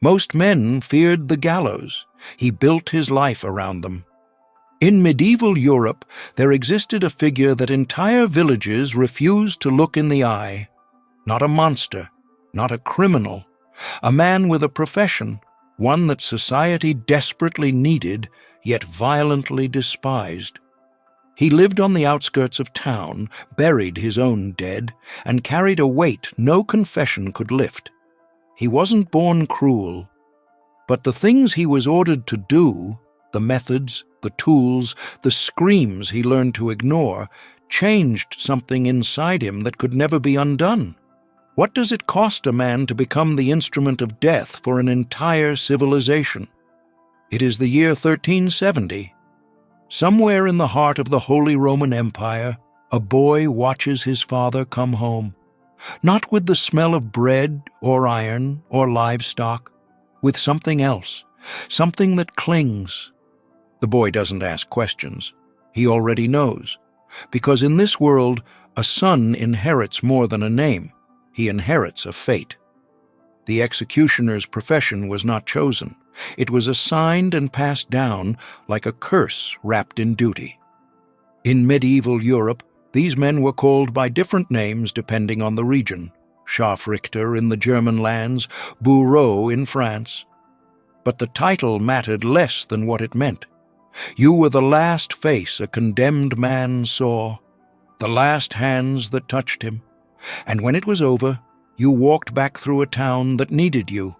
Most men feared the gallows. He built his life around them. In medieval Europe, there existed a figure that entire villages refused to look in the eye. Not a monster, not a criminal, a man with a profession, one that society desperately needed, yet violently despised. He lived on the outskirts of town, buried his own dead, and carried a weight no confession could lift. He wasn't born cruel, but the things he was ordered to do, the methods, the tools, the screams he learned to ignore, changed something inside him that could never be undone. What does it cost a man to become the instrument of death for an entire civilization? It is the year 1370. Somewhere in the heart of the Holy Roman Empire, a boy watches his father come home, not with the smell of bread or iron or livestock, with something else, something that clings. The boy doesn't ask questions. He already knows, because in this world, a son inherits more than a name. He inherits a fate. The executioner's profession was not chosen. It was assigned and passed down like a curse wrapped in duty. In medieval Europe, these men were called by different names depending on the region. Scharfrichter in the German lands, bourreau in France. But the title mattered less than what it meant. You were the last face a condemned man saw, the last hands that touched him. And when it was over, you walked back through a town that needed you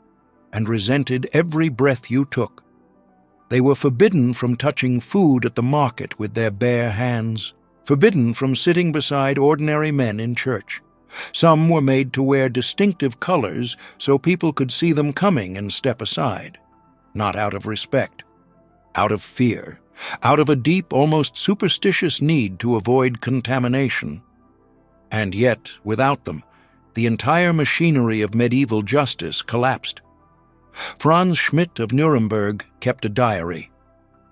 and resented every breath you took. They were forbidden from touching food at the market with their bare hands, forbidden from sitting beside ordinary men in church. Some were made to wear distinctive colors so people could see them coming and step aside, not out of respect, out of fear, out of a deep, almost superstitious need to avoid contamination. And yet, without them, the entire machinery of medieval justice collapsed. Franz Schmidt of Nuremberg kept a diary.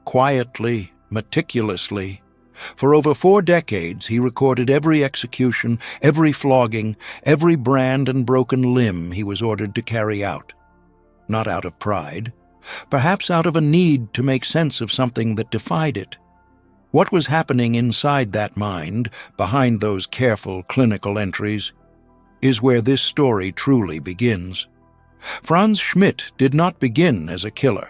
Quietly, meticulously, for over 4 decades he recorded every execution, every flogging, every brand and broken limb he was ordered to carry out. Not out of pride, perhaps out of a need to make sense of something that defied it. What was happening inside that mind, behind those careful clinical entries, is where this story truly begins. Franz Schmidt did not begin as a killer.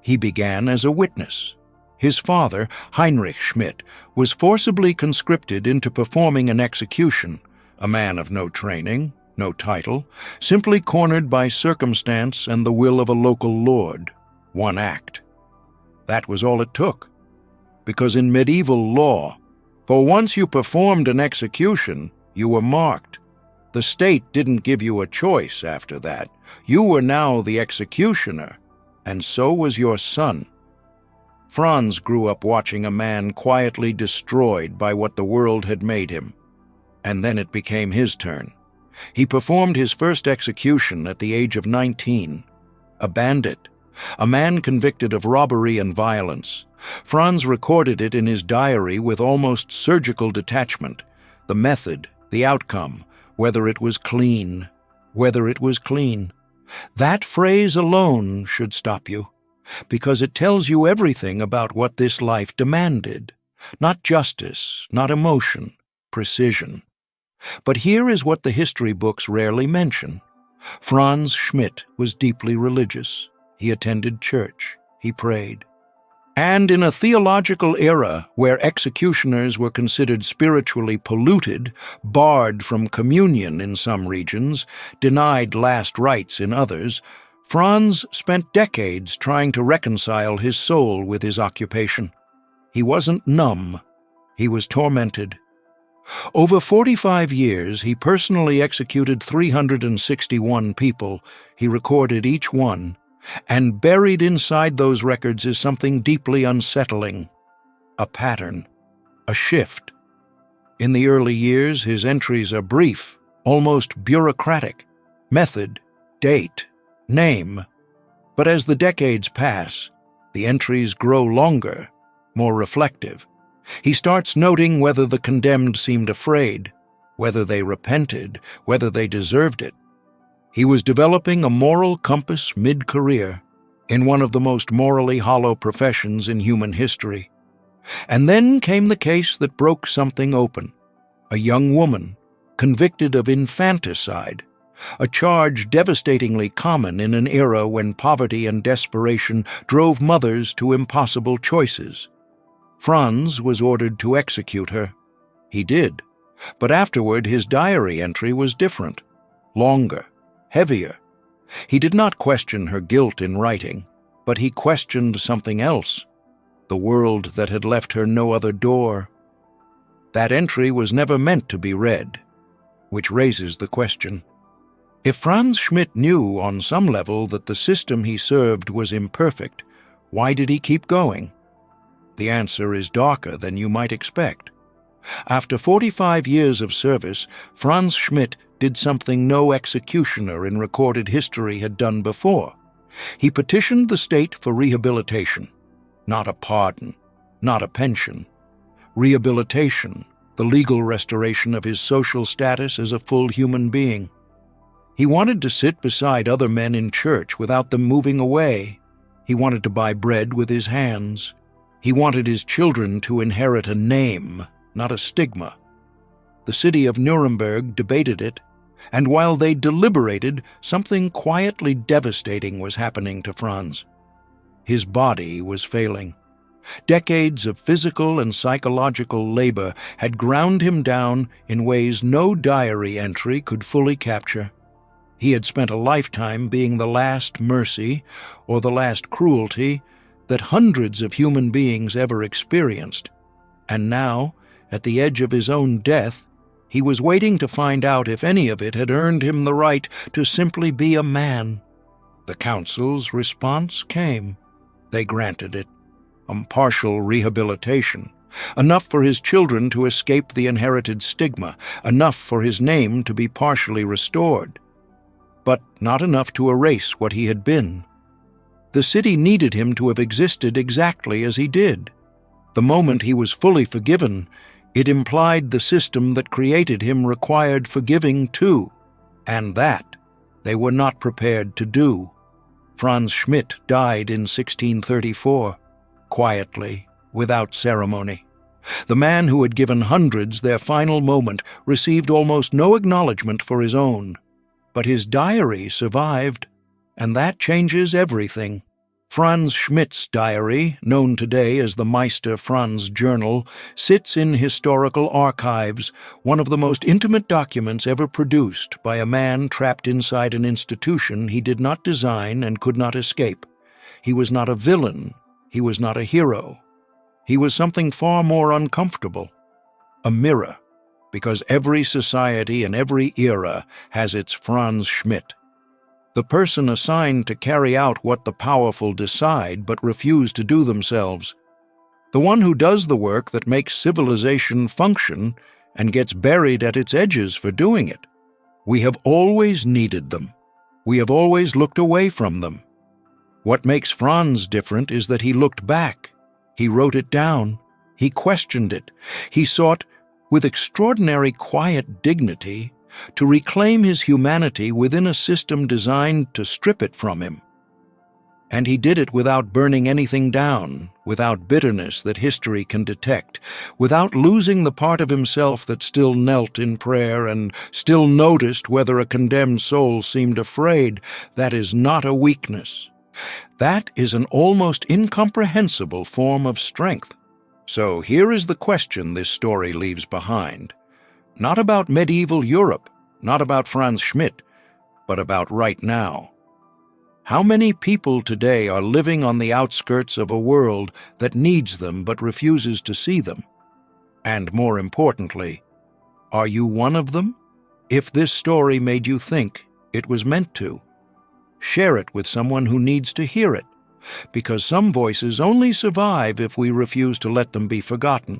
He began as a witness. His father, Heinrich Schmidt, was forcibly conscripted into performing an execution, a man of no training, no title, simply cornered by circumstance and the will of a local lord. One act. That was all it took. Because in medieval law, for once you performed an execution, you were marked. The state didn't give you a choice after that. You were now the executioner, and so was your son. Franz grew up watching a man quietly destroyed by what the world had made him. And then it became his turn. He performed his first execution at the age of 19. A bandit, a man convicted of robbery and violence. Franz recorded it in his diary with almost surgical detachment. The method, the outcome, whether it was clean, whether it was clean. That phrase alone should stop you, because it tells you everything about what this life demanded. Not justice, not emotion, precision. But here is what the history books rarely mention. Franz Schmidt was deeply religious. He attended church. He prayed. And in a theological era where executioners were considered spiritually polluted, barred from communion in some regions, denied last rites in others, Franz spent decades trying to reconcile his soul with his occupation. He wasn't numb. He was tormented. Over 45 years, he personally executed 361 people. He recorded each one. And buried inside those records is something deeply unsettling. A pattern. A shift. In the early years, his entries are brief, almost bureaucratic. Method, date, name. But as the decades pass, the entries grow longer, more reflective. He starts noting whether the condemned seemed afraid, whether they repented, whether they deserved it. He was developing a moral compass mid-career in one of the most morally hollow professions in human history. And then came the case that broke something open. A young woman, convicted of infanticide, a charge devastatingly common in an era when poverty and desperation drove mothers to impossible choices. Franz was ordered to execute her. He did, but afterward his diary entry was different, longer, heavier. He did not question her guilt in writing, but he questioned something else, the world that had left her no other door. That entry was never meant to be read, which raises the question. If Franz Schmidt knew on some level that the system he served was imperfect, why did he keep going? The answer is darker than you might expect. After 45 years of service, Franz Schmidt did something no executioner in recorded history had done before. He petitioned the state for rehabilitation, not a pardon, not a pension. Rehabilitation, the legal restoration of his social status as a full human being. He wanted to sit beside other men in church without them moving away. He wanted to buy bread with his hands. He wanted his children to inherit a name, not a stigma. The city of Nuremberg debated it, and while they deliberated, something quietly devastating was happening to Franz. His body was failing. Decades of physical and psychological labor had ground him down in ways no diary entry could fully capture. He had spent a lifetime being the last mercy or the last cruelty that hundreds of human beings ever experienced. And now, at the edge of his own death, he was waiting to find out if any of it had earned him the right to simply be a man. The council's response came. They granted it. Partial rehabilitation. Enough for his children to escape the inherited stigma. Enough for his name to be partially restored. But not enough to erase what he had been. The city needed him to have existed exactly as he did. The moment he was fully forgiven, it implied the system that created him required forgiving too, and that they were not prepared to do. Franz Schmidt died in 1634, quietly, without ceremony. The man who had given hundreds their final moment received almost no acknowledgement for his own. But his diary survived, and that changes everything. Franz Schmidt's diary, known today as the Meister Franz Journal, sits in historical archives, one of the most intimate documents ever produced by a man trapped inside an institution he did not design and could not escape. He was not a villain. He was not a hero. He was something far more uncomfortable. A mirror. Because every society and every era has its Franz Schmidt. The person assigned to carry out what the powerful decide but refuse to do themselves. The one who does the work that makes civilization function and gets buried at its edges for doing it. We have always needed them. We have always looked away from them. What makes Franz different is that he looked back. He wrote it down. He questioned it. He sought, with extraordinary quiet dignity, to reclaim his humanity within a system designed to strip it from him. And he did it without burning anything down, without bitterness that history can detect, without losing the part of himself that still knelt in prayer and still noticed whether a condemned soul seemed afraid. That is not a weakness. That is an almost incomprehensible form of strength. So here is the question this story leaves behind. Not about medieval Europe, not about Franz Schmidt, but about right now. How many people today are living on the outskirts of a world that needs them but refuses to see them? And more importantly, are you one of them? If this story made you think, it was meant to. Share it with someone who needs to hear it, because some voices only survive if we refuse to let them be forgotten.